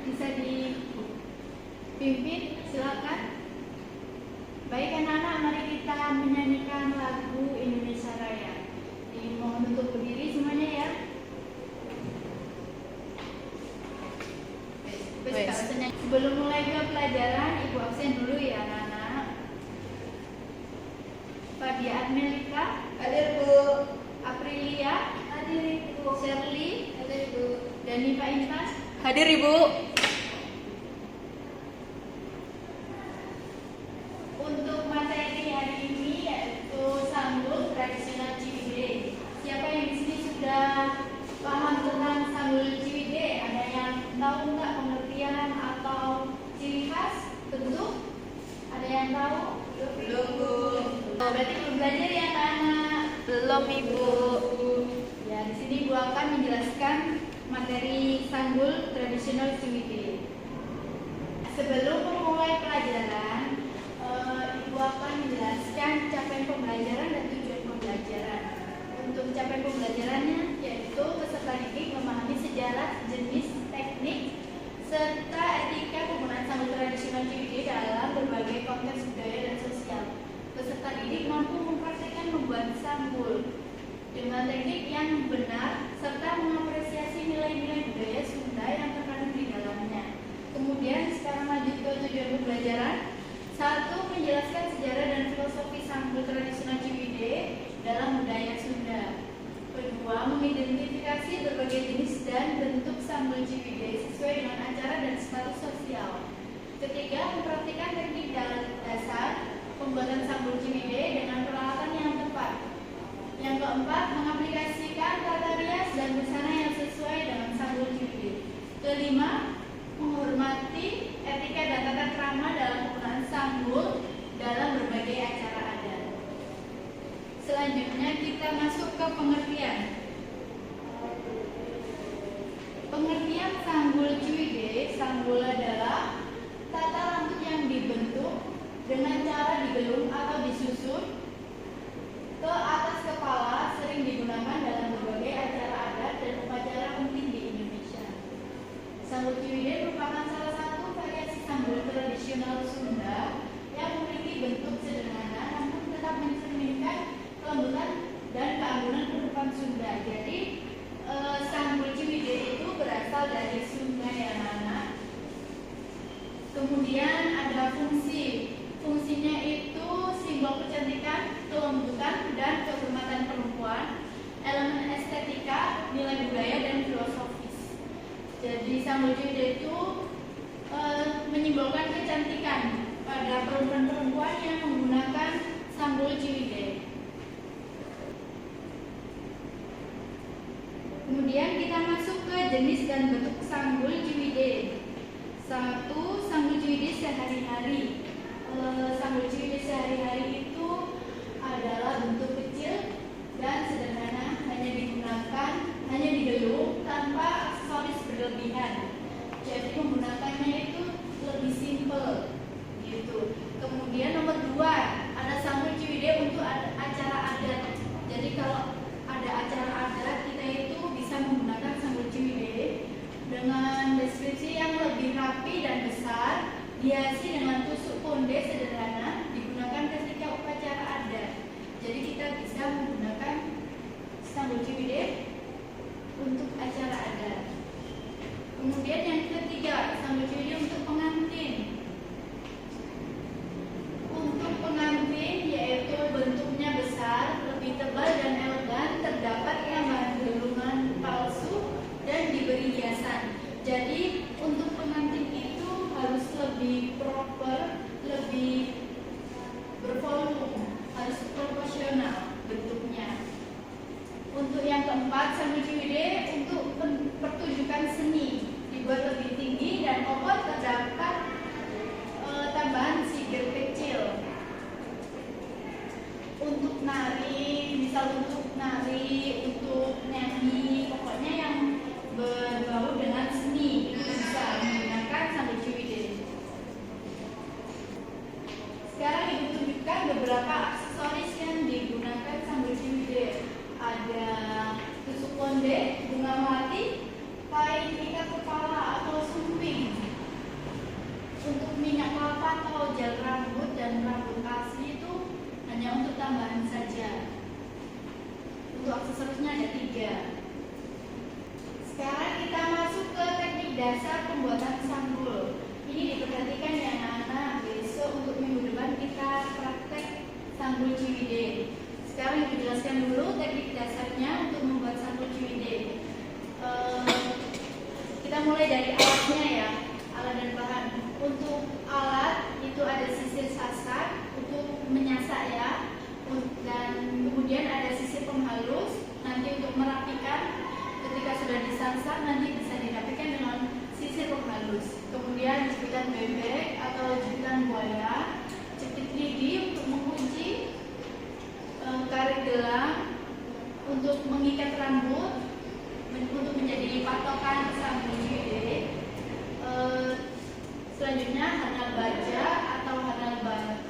bisa dipimpin, silakan. Baik anak-anak, mari kita menyanyikan lagu Indonesia Raya. Dimohon untuk berdiri semuanya ya. Sebelum mulai ke pelajaran, Ibu absen dulu ya anak-anak. Fadia Admelika, Hadir Bu. Aprilia, Hadir Ibu. Shirley, Hadir Ibu. Danifa Intan. Hadir Ibu. Untuk materi hari ini yaitu sanggul tradisional Ciwidey. Siapa yang di sini sudah paham tentang sanggul Ciwidey? Ada yang tahu nggak pengertian atau ciri khas bentuk? Ada yang tahu? Belum Bu. Berarti belum belajar ya anak-anak? Belum Ibu. Ya, di sini Ibu akan menjelaskan materi sanggul tradisional Ciwidey. Sebelum memulai pelajaran, Ibu akan menjelaskan capaian pembelajaran dan tujuan pembelajaran. Untuk capaian pembelajarannya yaitu peserta didik memahami sejarah, jenis, teknik, serta etika penggunaan sanggul tradisional Ciwidey dalam berbagai konteks budaya dan sosial. Peserta didik mampu mempraktikkan membuat sanggul dengan teknik yang benar serta mengapresiasi nilai-nilai budaya Sunda yang terkandung di dalamnya. Kemudian sekarang lanjut ke tujuan pembelajaran. 1. Menjelaskan sejarah dan filosofi sanggul tradisional Ciwidey dalam budaya Sunda. 2. Mengidentifikasi berbagai jenis dan bentuk sanggul Ciwidey sesuai dengan acara dan status sosial. 3. Mempraktikkan teknik dasar pembuatan sanggul Ciwidey dengan peralatan yang tepat. Yang 4. Mengaplikasikan tata rias dan busana yang sesuai dengan sanggul Ciwidey. 5. Menghormati etika dan tata krama dalam penggunaan sanggul dalam berbagai acara adat. Selanjutnya kita masuk ke pengertian. Pengertian sanggul Ciwidey. Sanggul adalah tata rambut yang dibentuk dengan cara digelung atau disusun ke atas kepala, sering digunakan dalam berbagai acara adat dan upacara penting di Indonesia. Sanggul Ciwidey merupakan salah satu variasi sanggul tradisional Sunda yang memiliki bentuk sederhana namun tetap mencerminkan kelembutan dan keanggunan kehidupan Sunda. Jadi sanggul Ciwidey itu berasal dari Sunda ya anak-anak. Kemudian ada fungsinya itu simbol kecantikan, kelembutan, dan kehormatan perempuan, elemen estetika, nilai budaya, dan filosofis. Jadi sanggul Ciwidey itu menyimbolkan kecantikan pada perempuan-perempuan yang menggunakan sanggul Ciwidey. Kemudian kita masuk ke jenis dan bentuk sanggul Ciwidey. 1. Sanggul Ciwidey sehari-hari. Sanggul Ciwidey sehari-hari itu adalah bentuk kecil dan sederhana, hanya digelung tanpa aksesoris berlebihan. Jadi menggunakannya itu lebih simpel gitu. Kemudian nomor 2, ada sanggul Ciwidey untuk acara adat. Jadi kalau ada acara adat, kita itu bisa menggunakan sanggul Ciwidey dengan deskripsi yang lebih rapi dan besar, dihiasi dengan tusuk konde sederhana, digunakan ketika upacara adat. Jadi kita bisa menggunakan sanggul Ciwidey untuk acara adat. Kemudian yang ketiga, sanggul Ciwidey untuk pengantin. Untuk pengantin yaitu bentuknya besar, lebih tebal dan elegan, terdapat tambahan gelungan palsu dan diberi hiasan. Jadi untuk pengantin itu harus lebih proper, lebih bervolume, harus proporsional bentuknya. Untuk yang keempat, sanggul Ciwidey untuk pertunjukan seni, dibuat lebih tinggi dan kokoh, terdapat tambahan sigil kecil. Untuk nari, misal untuk nari, untuk nyanyi, pokoknya yang berbau dengan seni itu bisa menggunakan sanggul Ciwidey. pembuatan sanggul. Ini diperhatikan ya anak-anak, besok untuk minggu depan kita praktek sanggul Ciwidey. Sekarang ibu jelaskan dulu teknik dasarnya untuk membuat sanggul Ciwidey. Kita mulai dari alatnya ya, alat dan bahan. Untuk alat itu ada sisir sasak untuk menyasak ya, dan kemudian ada sisir penghalus nanti untuk merapikan. Ketika sudah disasak nanti bisa dirapikan dengan sisir penghalus. Kemudian jepitan bebek atau jepitan buaya, jepit lidi untuk mengunci, karet gelang untuk mengikat rambut, untuk menjadi patokan sanggul Ciwidey. Selanjutnya handal baja atau handal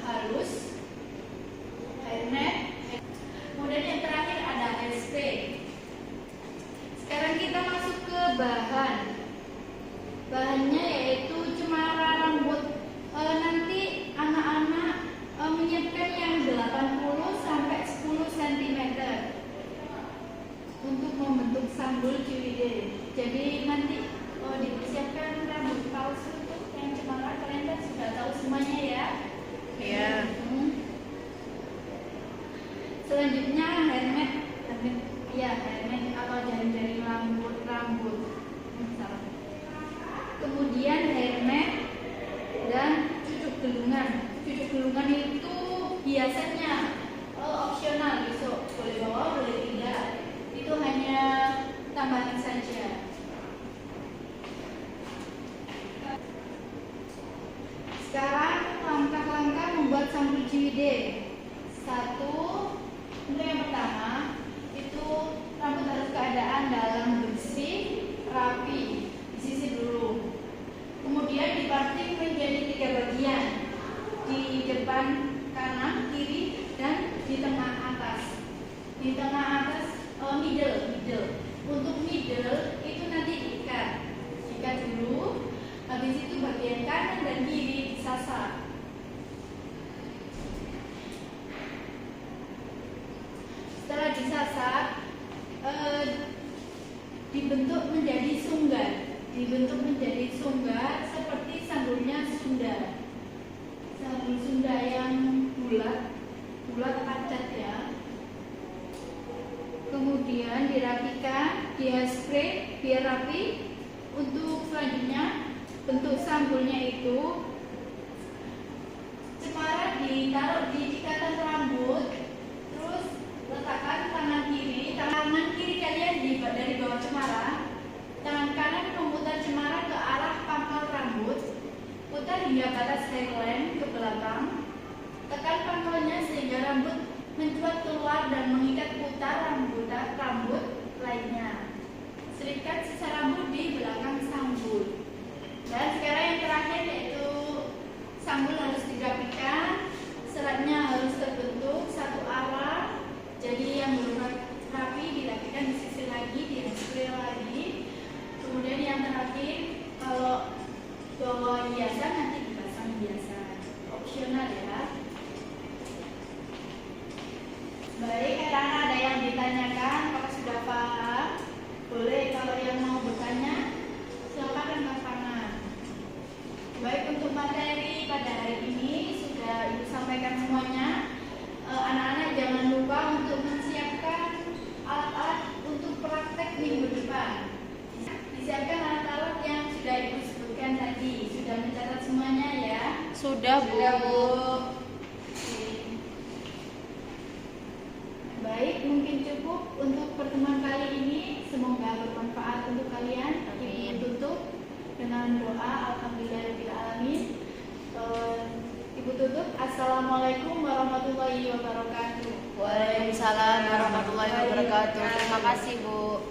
halus, hairnet. Kemudian yang terakhir ada hairspray. Sekarang kita masuk ke bahan. Bahannya yaitu cemara rambut. Nanti anak-anak menyiapkan yang 80 sampai 10 cm untuk membentuk sanggul Ciwidey. Jadi nanti dipersiapkan rambut palsu untuk yang cemara. Kalian kan sudah tahu semuanya ya? Iya. Selanjutnya hairnet. Ya, hairnet atau jaring-jaring rambut. Kemudian hairnet dan cucuk gelungan. Cucuk gelungan itu biasanya opsional, besok boleh bawa, boleh tidak. Itu hanya tambahan saja. Sekarang langkah-langkah membuat sanggul Ciwidey. Untuk yang pertama itu rambut harus keadaan dalam bersih, rapi, disisir dulu. Kemudian diparting menjadi 3 bagian, di depan kanan, kiri, dan di tengah atas. Di tengah atas middle. Untuk middle itu nanti diikat dulu. Habis itu bagian kanan dan kiri disasar. Setelah disasar, dibentuk menjadi sunggar seperti sanggulnya Sunda. Sanggul Sunda yang bulat padat ya. Kemudian dirapikan, dihairspray biar rapi. Untuk selanjutnya bentuk sanggulnya itu cemara ditaruh di ikatan rambut, terus letakkan tangan kiri kalian dari bawah cemara, tangan kanan memutar cemara ke arah pangkal rambut, putar hingga batas hairline ke belakang, tekan pangkalnya sehingga rambut mencuat keluar dan mengikat putar rambut lainnya. Serikat sisa rambut di belakang sanggul. Dan sekarang yang terakhir yaitu sanggul harus dirapikan, seratnya harus terbentuk satu arah. Jadi yang belum rapi dirapikan, disisir lagi, dihairspray lagi. Kemudian yang terakhir kalau bawa hiasan nanti dipasang hiasan. Opsional ya. Baik, karena ada yang ditanyakan, apakah sudah paham? Boleh, kalau yang mau bertanya, silakan angkat tangan. Baik, untuk materi pada hari ini sudah Ibu sampaikan semuanya. Anak-anak jangan lupa untuk menyiapkan alat-alat untuk praktek minggu depan. Disiapkan alat-alat yang sudah Ibu sebutkan tadi. Sudah mencatat semuanya ya? Sudah, Bu. Baik, mungkin cukup untuk pertemuan kali ini. Semoga bermanfaat untuk kalian. Ibu tutup dengan doa alhamdulillahirabbil alamin. Ibu tutup. Assalamualaikum warahmatullahi wabarakatuh. Waalaikumsalam warahmatullahi wabarakatuh. Terima kasih, Bu.